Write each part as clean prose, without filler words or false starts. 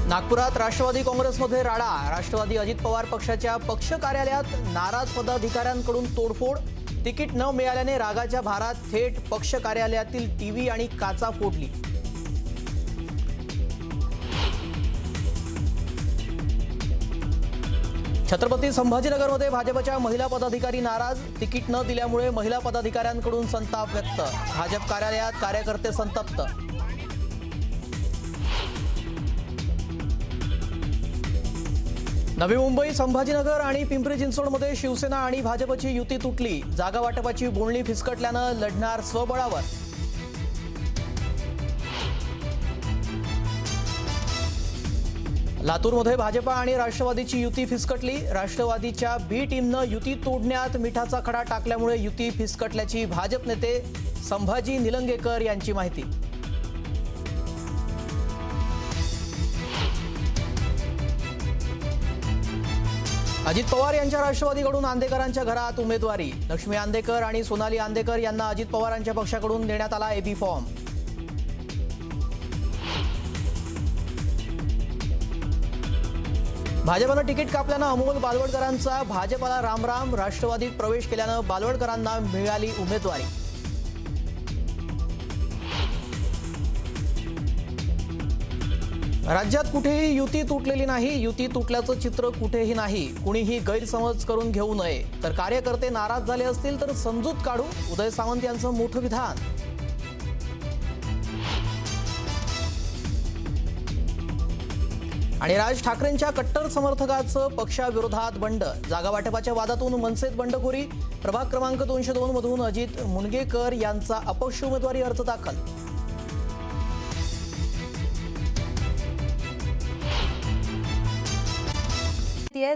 नागपुरात राष्ट्रवादी काँग्रेसमध्ये राडा। राष्ट्रवादी अजित पवार पक्षाच्या पक्ष कार्यालयात नाराज पदाधिकाऱ्यांकडून तोडफोड। तिकीट न मिळाल्याने रागाच्या भारात थेट पक्ष कार्यालयातील टीव्ही आणि काचा फोडली। छत्रपती संभाजीनगरमध्ये भाजपच्या महिला पदाधिकारी नाराज। तिकीट न दिल्यामुळे महिला पदाधिकाऱ्यांकडून संताप व्यक्त। भाजप कार्यालयात कार्यकर्ते संतप्त। नवी मुंबई, संभाजीनगर आणि पिंपरी चिंचवडमध्ये शिवसेना आणि भाजपची युती तुटली। जागा वाटपाची बोलणी फिसकटल्यानं लढणार स्वबळावर। लातूरमध्ये भाजपा आणि राष्ट्रवादीची युती फिसकटली। राष्ट्रवादीच्या बी टीमनं युती तोडण्यात मिठाचा खडा टाकल्यामुळे युती फिसकटल्याची भाजप नेते संभाजी निलंगेकर यांची माहिती। अजित पवार यांच्या राष्ट्रवादीकडून आंदेकरांच्या घरात उमेदवारी। लक्ष्मी आंदेकर आणि सोनाली आंदेकर यांना अजित पवारांच्या पक्षाकडून देण्यात आला एबी फॉर्म। भाजपनं तिकीट कापल्यानं अमोल बालवडकरांचा भाजपला रामराम। राष्ट्रवादीत प्रवेश केल्यानं बालवडकरांना मिळाली उमेदवारी। राज्यात कुठेही युती तुटलेली नाही। युती तुटल्याचं चित्र कुठेही नाही। कुणीही गैरसमज करून घेऊ नये। तर कार्यकर्ते नाराज झाले असतील तर समजूत काढू, उदय सामंत यांचं मोठं विधान। आणि राज ठाकरेंच्या कट्टर समर्थकाचं पक्षाविरोधात बंड। जागा वाटपाच्या वादातून मनसेत बंडखोरी। प्रभाग क्रमांक 202 मधून अजित मुनगेकर यांचा अपक्ष उमेदवारी अर्ज दाखल।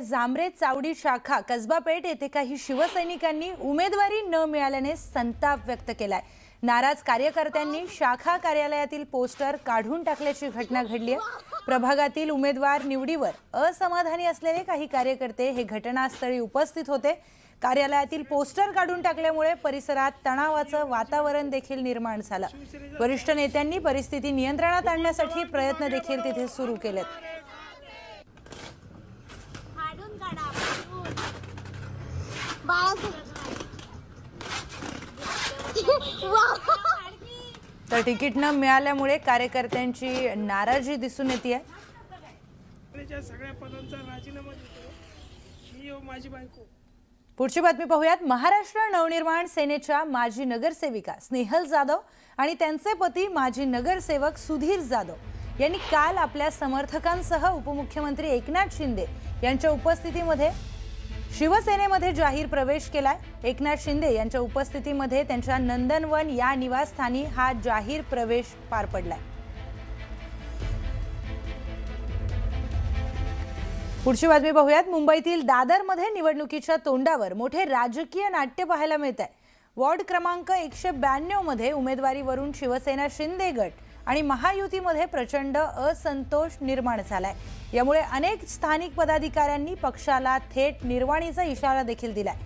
जामरे चावडी शाखा कसबा पेठ येथे काही शिवसैनिकांनी उमेदवारी न मिळाल्याने संताप व्यक्त केलाय। नाराज कार्यकर्त्यांनी शाखा कार्यालयातील पोस्टर काढून टाकल्याची घटना घडली आहे। प्रभागातील उमेदवार निवडीवर असमाधानी असलेले काही कार्यकर्ते हे घटनास्थळी उपस्थित होते। कार्यालयातील पोस्टर काढून टाकल्यामुळे परिसरात तणावाचं वातावरण देखील निर्माण झालं। वरिष्ठ नेत्यांनी परिस्थिती नियंत्रणात आणण्यासाठी प्रयत्न देखील तिथे सुरू केलेत। तर तिकीट न मिळाल्यामुळे कार्यकर्त्यांची नाराजी दिसून येते। पुढची बातमी पाहूयात। महाराष्ट्र नवनिर्माण सेनेच्या माजी नगरसेविका स्नेहल जाधव आणि त्यांचे पती माजी नगरसेवक सुधीर जाधव यांनी काल आपल्या समर्थकांसह उपमुख्यमंत्री एकनाथ शिंदे यांच्या उपस्थितीमध्ये शिवसेनेमध्ये जाहीर प्रवेश केलाय। एकनाथ शिंदे यांच्या उपस्थितीमध्ये त्यांच्या नंदनवन या निवासस्थानी हा जाहीर प्रवेश पार पडलाय। पुढची बातमी पाहूयात। मुंबईतील दादरमध्ये निवडणुकीच्या तोंडावर मोठे राजकीय नाट्य पाहायला मिळत आहे। वॉर्ड क्रमांक 192 मध्ये उमेदवारीवरून शिवसेना शिंदे गट आणि महायुतीमध्ये प्रचंड असंतोष निर्माण झालाय। यामुळे अनेक स्थानिक पदाधिकाऱ्यांनी पक्षाला थेट निर्वाणीचा इशारा देखील दिलाय।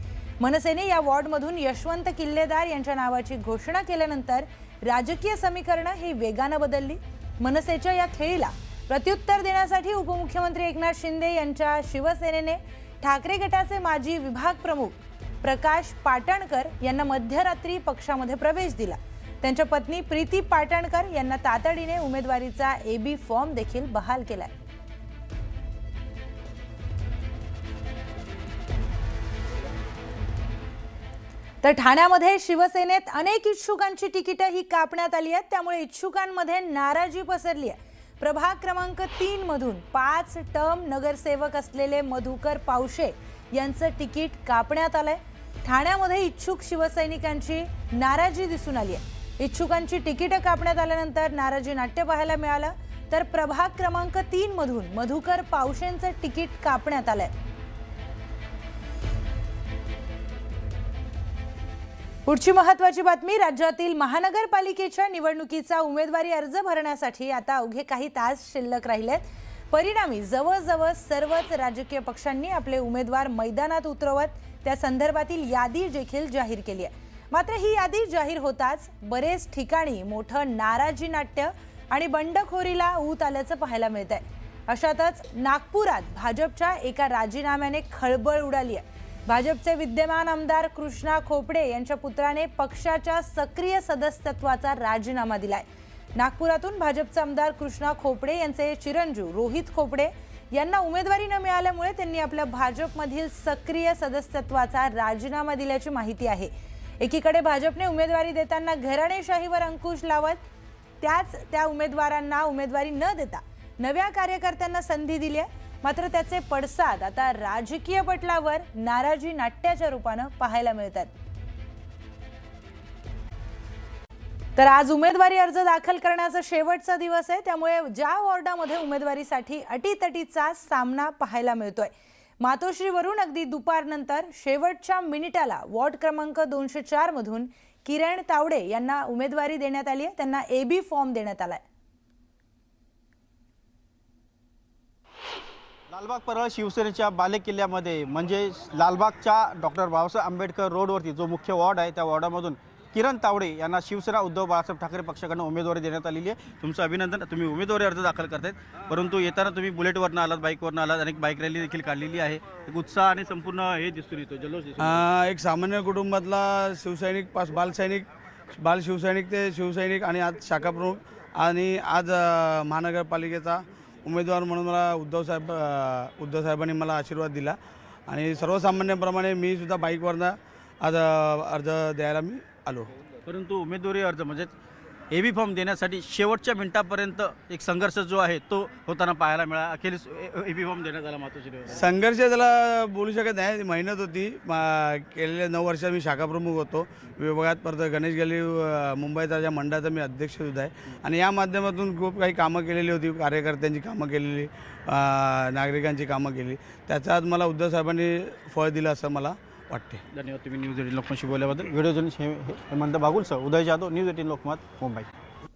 मनसेने या वॉर्डमधून यशवंत किल्लेदार यांच्या नावाची घोषणा केल्यानंतर राजकीय समीकरणं ही वेगाने बदलली। मनसेच्या या खेळीला प्रत्युत्तर देण्यासाठी उपमुख्यमंत्री एकनाथ शिंदे यांच्या शिवसेनेने ठाकरे गटाचे माजी विभाग प्रमुख प्रकाश पाटणकर यांना मध्यरात्री पक्षामध्ये प्रवेश दिला। त्यांच्या पत्नी प्रीती पाटणकर यांना तातडीने उमेदवारीचा एबी फॉर्म देखील बहाल केलाय। तर ठाण्यामध्ये शिवसेनेत अनेक इच्छुकांची तिकीटे ही कापण्यात आली आहेत। त्यामुळे इच्छुकांमध्ये नाराजी पसरली आहे। प्रभाग क्रमांक 3 मधून 5 टर्म नगरसेवक असलेले मधुकर पावशे यांचं तिकीट कापण्यात आलंय। ठाण्यामध्ये इच्छुक शिवसैनिकांची नाराजी दिसून आली आहे। इच्छुकांची तिकीट कापण्यात आल्यानंतर नाराजी नाट्य पाहायला मिळालं। तर प्रभाग क्रमांक 3 मधून मधुकर पावशेंचं तिकीट कापण्यात आलंय। पुढची महत्त्वाची बातमी। राज्यातील महानगरपालिकेच्या निवडणुकीचा उमेदवारी अर्ज भरण्यासाठी आता अवघे काही तास शिल्लक राहिलेत। परिणामी जवळजवळ सर्वच राजकीय पक्षांनी आपले उमेदवार मैदानात उतरवत त्या संदर्भातील यादी देखील जाहीर केली आहे। मात्र ही यादी जाहीर होताच बरेच ठिकाणी मोठं नाराजी नाट्य आणि बंडखोरीला ऊत आल्याचं पाहायला मिळतंय। अशातच नागपुरात भाजपच्या एका राजीनाम्याने खळबळ उडाली आहे। भाजपचे विद्यमान आमदार कृष्णा खोपडे यांच्या पुत्राने पक्षाच्या सक्रिय सदस्यत्वाचा राजीनामा दिलाय। नागपुरातून भाजपचे आमदार कृष्णा खोपडे यांचे चिरंजीव रोहित खोपडे यांना उमेदवारी न मिळाल्यामुळे त्यांनी आपल्या भाजपमधील सक्रिय सदस्यत्वाचा राजीनामा दिल्याची माहिती आहे। एकीकडे भाजपने उमेदवारी देताना घराणेशाहीवर अंकुश लावत त्या उमेदवारांना उमेदवारी न देता नव्या कार्यकर्त्यांना संधी दिली आहे। मात्र त्याचे पडसाद आता राजकीय पटलावर नाराजी नाट्याच्या रूपाने पाहायला मिळतात। तर आज उमेदवारी अर्ज दाखल करण्याचा शेवटचा दिवस आहे, त्यामुळे ज्या वॉर्डामध्ये उमेदवारीसाठी अटीतटीचा सामना पाहायला मिळतोय। मातोश्रीवरून अगदी दुपारनंतर शेवटच्या मिनिटाला वॉर्ड क्रमांक 204 मधून किरण तावडे यांना उमेदवारी देण्यात आली आहे। त्यांना एबी फॉर्म देण्यात आलाय। लालबाग परळ शिवसेनेच्या बालेकिल्ल्यामध्ये म्हणजे लालबागच्या डॉक्टर बाबासाहेब आंबेडकर रोडवरती जो मुख्य वॉर्ड आहे त्या वॉर्डामधून किरण तावडे यांना शिवसेना उद्धव बाळासाहेब ठाकरे पक्षाकडून उमेदवारी देण्यात आलेली आहे। तुमचं अभिनंदन, तुम्ही उमेदवारी अर्ज दाखल करतायत, परंतु येताना तुम्ही बुलेटवरनं आलात, बाईकवरनं आलात, अनेक बाईक रॅली देखील काढलेली आहे। एक उत्साह आणि संपूर्ण हे दिसून येतो, जल्लोष दिसून येतो। एक सामान्य कुटुंबातला शिवसैनिक बाल शिवसैनिक ते शिवसैनिक आणि आज शाखा प्रमुख आणि आज महानगरपालिकेचा उमेदवार म्हणून मला उद्धव साहेबांनी मला आशीर्वाद दिला आणि सर्वसामान्यांप्रमाणे मी सुद्धा बाईकवरनं आज अर्ज द्यायला मी आलो। परंतु उमेदवारी अर्ज म्हणजे एबी फॉर्म देण्यासाठी शेवटच्या मिनिटापर्यंत एक संघर्ष जो आहे तो होताना पाहायला मिळाला। अखेरीस एबी फॉर्म देण्यात आला मातोश्रीवर। संघर्ष त्याला बोलू शकत नाही, मेहनत होती। गेलेल्या 9 वर्षात मी शाखा प्रमुख होतो विभागात, परत गणेश गल्ली मुंबईचा ज्या मंडळाचा मी अध्यक्षसुद्धा आहे आणि या माध्यमातून खूप काही कामं केलेली होती, कार्यकर्त्यांची कामं केलेली, नागरिकांची कामं केली, त्याचा आज मला उद्धव साहेबांनी फळ दिलं असं मला वाटते। धन्यवाद तुम्ही न्यूज 18 लोकमतशी बोलल्याबद्दल। व्हिडिओ जर्नलिस्ट हेमंत बागुलसह उदय जाधव, न्यूज 18 लोकमत, मुंबई।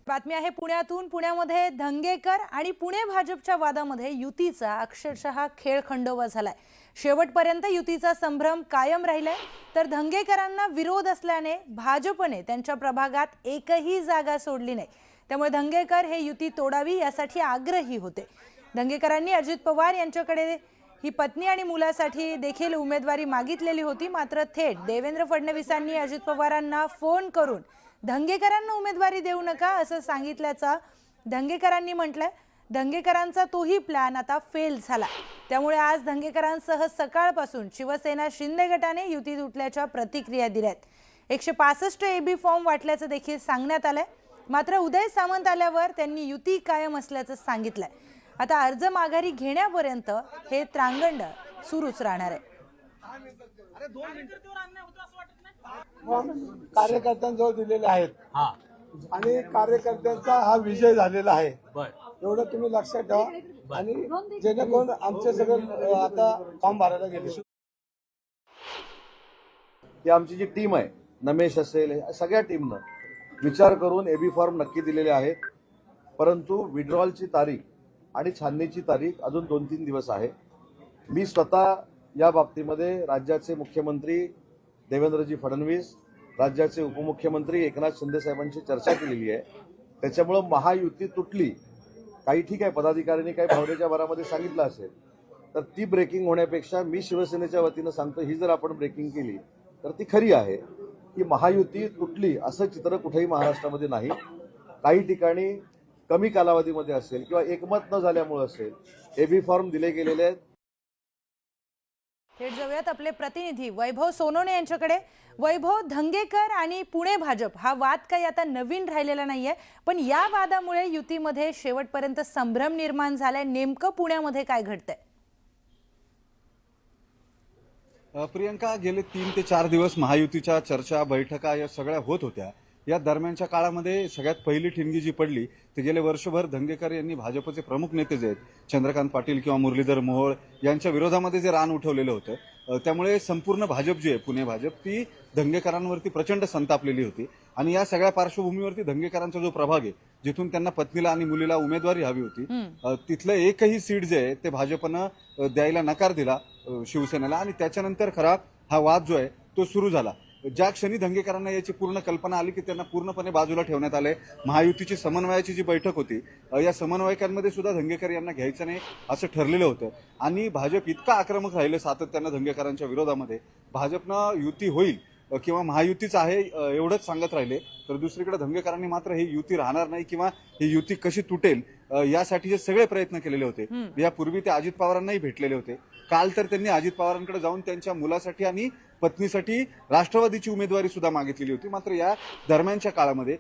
बातमी आहे पुण्यातून। पुण्यामध्ये धंगेकर आणि पुणे भाजपच्या वादामध्ये युतीचा अक्षरशः खेळखंडोबा झालाय। शेवटपर्यंत युतीचा संभ्रम कायम राहिलाय, तर धंगेकरांना विरोध असल्याने भाजपने त्यांच्या प्रभागात एकही जागा सोडली नाही। त्यामुळे धंगेकर हे युती तोडावी यासाठी आग्रही होते। धंगेकरांनी अजित पवार यांच्याकडे ही पत्नी आणि मुलासाठी देखील उमेदवारी मागितलेली होती, मात्र थेट देवेंद्र फडणवीसांनी अजित पवारांना फोन करून धंगेकरांना उमेदवारी देऊ नका असं सांगितल्याचं धंगेकरांनी म्हटलंय। धंगेकरांचा तोही प्लॅन आता फेल झाला, त्यामुळे आज धंगेकरांसह सकाळपासून शिवसेना शिंदे गटाने युती तुटल्याच्या प्रतिक्रिया दिल्यात। 165 एबी फॉर्म वाटल्याचं देखील सांगण्यात आलंय, मात्र उदय सामंत आल्यावर त्यांनी युती कायम असल्याचं सांगितलंय। आता अर्ज माघारी घेण्यापर्यंत हे त्रांगण सुरूच राहणार आहे। कार्यकर्त्यांजवळ दिलेले आहेत आणि कार्यकर्त्यांचा हा विजय झालेला आहे, एवढं तुम्ही लक्षात ठेवा। आणि जेणेकरून आमचे सगळे आता फॉर्म भरायला गेले, ही आमची जी टीम आहे, नमेश असेल, सगळ्या टीमनं विचार करून एबी फॉर्म नक्की दिलेले आहेत, परंतु विड्रॉलची तारीख आणि छाननीची तारीख अजून 2-3 दिवस आहे। मी स्वतः या बाबतीमध्ये राज्याचे मुख्यमंत्री देवेंद्रजी फडणवीस, राज्याचे उपमुख्यमंत्री एकनाथ शिंदे साहेबांची चर्चा केलेली आहे। त्याच्यामुळं महायुती तुटली, काही ठीक आहे, पदाधिकाऱ्यांनी काही भावनेच्या भरामध्ये सांगितलं असेल, तर ती ब्रेकिंग होण्यापेक्षा मी शिवसेनेच्या वतीनं सांगतो, ही जर आपण ब्रेकिंग केली तर ती खरी आहे की महायुती तुटली असं चित्र कुठेही महाराष्ट्रामध्ये नाही। काही ठिकाणी कमी कालावधीमध्ये असेल किंवा एकमत न झाल्यामुळे असेल, एबी फॉर्म दिले गेलेले आहेत। थेट जाऊयात आपले प्रतिनिधी वैभव सोनोने यांच्याकडे। वैभव, धंगेकर आणि पुणे भाजप हा वाद काही आता नवीन राहिलेला नाहीये, पण या वादामुळे युतीमध्ये शेवटपर्यंत संभ्रम निर्माण झालाय। नेमकं पुण्यामध्ये काय घडतंय? प्रियंका, गेले 3 ते 4 दिवस महायुतीच्या चर्चा, बैठका या सगळ्या होत होत्या। या दरम्यानच्या काळामध्ये सगळ्यात पहिली ठिणगी जी पडली ते गेले वर्षभर धंगेकर यांनी भाजपचे प्रमुख नेते जे आहेत चंद्रकांत पाटील किंवा मुरलीधर मोहोळ यांच्या विरोधामध्ये जे रान उठवलेलं होतं, त्यामुळे संपूर्ण भाजप जी आहे, पुणे भाजप, ती धंगेकरांवरती प्रचंड संतापलेली होती। आणि या सगळ्या पार्श्वभूमीवरती धंगेकरांचा जो प्रभाग आहे, जिथून त्यांना पत्नीला आणि मुलीला उमेदवारी हवी होती, तिथलं एकही सीट जे आहे ते भाजपनं द्यायला नकार दिला शिवसेनेला आणि त्याच्यानंतर खरा हा वाद जो आहे तो सुरू झाला। ज्या क्षणी धंगेकरांना याची पूर्ण कल्पना आली की त्यांना पूर्णपणे बाजूला ठेवण्यात आले, महायुतीची समन्वयाची जी बैठक होती, या समन्वयकांमध्ये सुद्धा धंगेकर यांना घ्यायचं नाही असं ठरलेलं होतं आणि भाजप इतका आक्रमक राहिलं सातत्यानं धंगेकरांच्या विरोधामध्ये, भाजपनं युती होईल किंवा महायुतीच आहे एवढंच सांगत राहिले, तर दुसरीकडे धंगेकरांनी मात्र ही युती राहणार नाही किंवा ही युती कशी तुटेल यासाठीचे सगळे प्रयत्न केलेले होते. यापूर्वी ते अजित पवारांनाही भेटलेले होते. काल तर त्यांनी अजित पवारांकडे जाऊन त्यांच्या मुलासाठी आणि पत्नीसाठी राष्ट्रवादीची उमेदवारी सुद्धा मागितलेली होती. मात्र या दरम्यानच्या काळामध्ये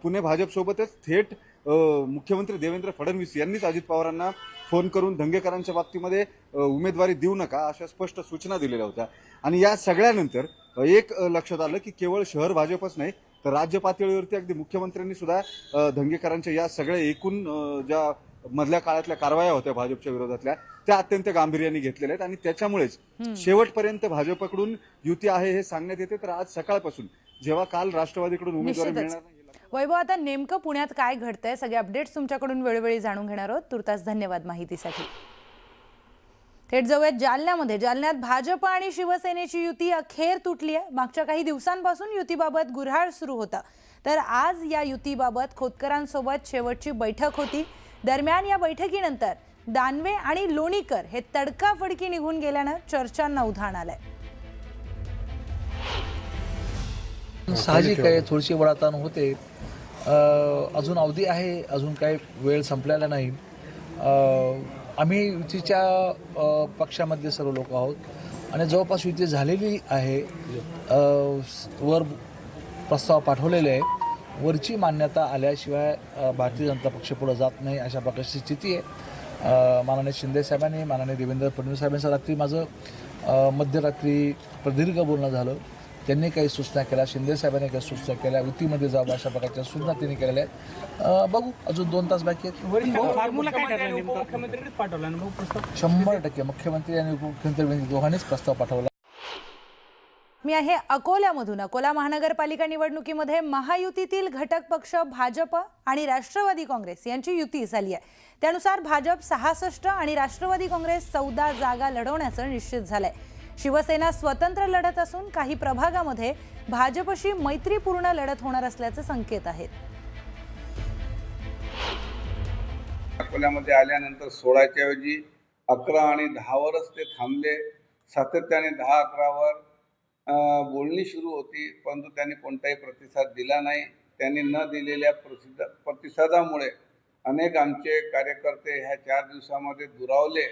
पुणे भाजपसोबतच थेट मुख्यमंत्री देवेंद्र फडणवीस यांनीच अजित पवारांना फोन करून धंगेकरांच्या बाबतीमध्ये उमेदवारी देऊ नका अशा स्पष्ट सूचना दिलेल्या होत्या. आणि या सगळ्यानंतर एक लक्षात आलं की केवळ शहर भाजपच नाही तर राज्य पातळीवरती अगदी मुख्यमंत्र्यांनी सुद्धा धंगेकरांच्या या सगळ्या एकूण ज्या मधल्या काळातल्या कारवाया होत्या भाजपच्या विरोधातल्या त्या अत्यंत गांभीर्याने घेतलेल्या आहेत आणि त्याच्यामुळेच शेवटपर्यंत भाजपकडून युती आहे हे सांगण्यात येते. तर आज सकाळपासून जेव्हा काल राष्ट्रवादीकडून उमेदवारी मिळणार नाही. वैभव, आता नेमकं पुण्यात काय घडतंय सगळे अपडेट्स तुमच्याकडून वेळोवेळी जाणून घेणार आहोत. तुर्तास धन्यवाद माहितीसाठी. थेट जाऊयात जालन्यामध्ये. जालन्यात भाजप आणि शिवसेनेची युती अखेर तुटली आहे. मागच्या काही दिवसांपासून युतीबाबत गुऱ्हाळ सुरू होता, तर आज या युतीबाबत खोतकरांसोबत शेवटची बैठक होती. दरम्यान या बैठकीनंतर दानवे आणि लोणीकर हे तडकाफडकी निघून गेल्यानं चर्चांना उधाण आलंय. साहजिक आहे, थोडीशी वडाताण होते. अजून अवधी आहे, अजून काही वेळ संपलेला नाही. आम्ही युतीच्या पक्षामधले सर्व लोक आहोत आणि जवळपास युती झालेली आहे. वर प्रस्ताव पाठवलेले आहे. वरची मान्यता आल्याशिवाय भारतीय जनता पक्ष पुढे जात नाही अशा प्रकारची स्थिती आहे. माननीय शिंदे साहेबांनी, माननीय देवेंद्र फडणवीस साहेबांचं रात्री माझं मध्यरात्री प्रदीर्घ बोलणं झालं. त्यांनी काही सूचना केल्या, शिंदे साहेबांनी काही सूचना केल्या, युतीमध्ये जावं अशा प्रकारच्या सूचना त्यांनी केलेल्या आहेत. बघू, अजून 2 तास बाकी आहेत. 100% मुख्यमंत्री आणि उपमुख्यमंत्री दोघांनीच प्रस्ताव पाठवला. मी आहे अकोल्यामधून. अकोला महानगरपालिका निवडणुकीमध्ये महायुतीतील घटक पक्ष भाजप आणि राष्ट्रवादी काँग्रेस यांची युती झाली आहे. त्यानुसार भाजप 66 आणि राष्ट्रवादी काँग्रेस 14 जागा लढवण्याचं निश्चित झालंय. शिवसेना स्वतंत्र लढत असून काही प्रभागामध्ये भाजपशी मैत्रीपूर्ण लढत होणार असल्याचे संकेत आहेत. अकोल्यामध्ये आल्यानंतर 16च्या ऐवजी 11 आणि 10वरच ते थांबले. सातत्याने 10-11वर बोलणी सुरू होती, परंतु त्यांनी कोणताही प्रतिसाद दिला नाही. त्यांनी न दिलेल्या प्रतिसादामुळे अनेक आमचे कार्यकर्ते ह्या 4 दिवसामध्ये दुरावले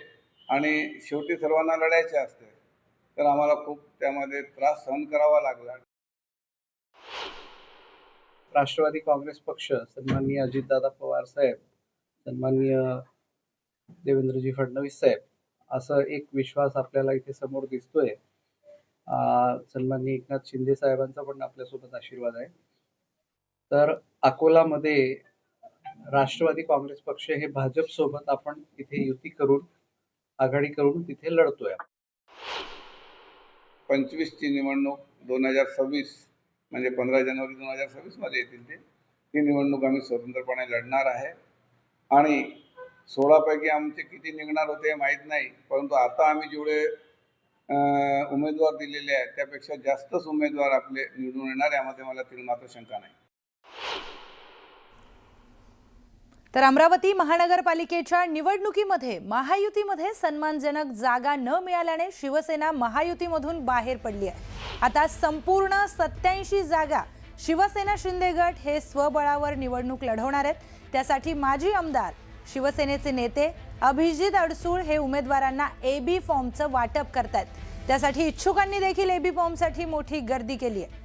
आणि शेवटी सर्वांना लढायचे असते, तर आम्हाला खूप त्यामध्ये त्रास सहन करावा लागला. राष्ट्रवादी काँग्रेस पक्ष, सन्माननीय अजितदादा पवार साहेब, सन्माननीय देवेंद्रजी फडणवीस साहेब, असं एक विश्वास आपल्याला इथे समोर दिसतोय. सन्माननीय एकनाथ शिंदे साहेबांचा पण आपल्यासोबत आशीर्वाद आहे. तर अकोलामध्ये राष्ट्रवादी काँग्रेस पक्ष हे भाजप सोबत आपण इथे युती करून, आघाडी करून तिथे लढतोय. 25ची निवडणूक 2026 म्हणजे 15 जानेवारी 2026 मध्ये येतील ती निवडणूक आम्ही स्वतंत्रपणे लढणार आहे. आणि 16 पैकी आमचे किती निघणार होते माहीत नाही, परंतु आता आम्ही जेवढे उमेदवार दिलेले आहेत त्यापेक्षा जास्तच उमेदवार आपले निवडून येणार, यामध्ये मला तीळमात्र शंका नाही. तर अमरावती महानगरपालिकेच्या निवडणुकीमध्ये महायुतीमध्ये सन्मानजनक जागा न मिळाल्याने शिवसेना महायुतीमधून बाहेर पडली आहे. आता संपूर्ण 87 जागा शिवसेना शिंदे गट हे स्वबळावर निवडणूक लढवणार आहेत. त्यासाठी माजी आमदार शिवसेनेचे नेते अभिजित अडसूळ हे उमेदवारांना AB फॉर्मचं वाटप करतात. त्यासाठी इच्छुकांनी देखील AB फॉर्मसाठी मोठी गर्दी केली आहे.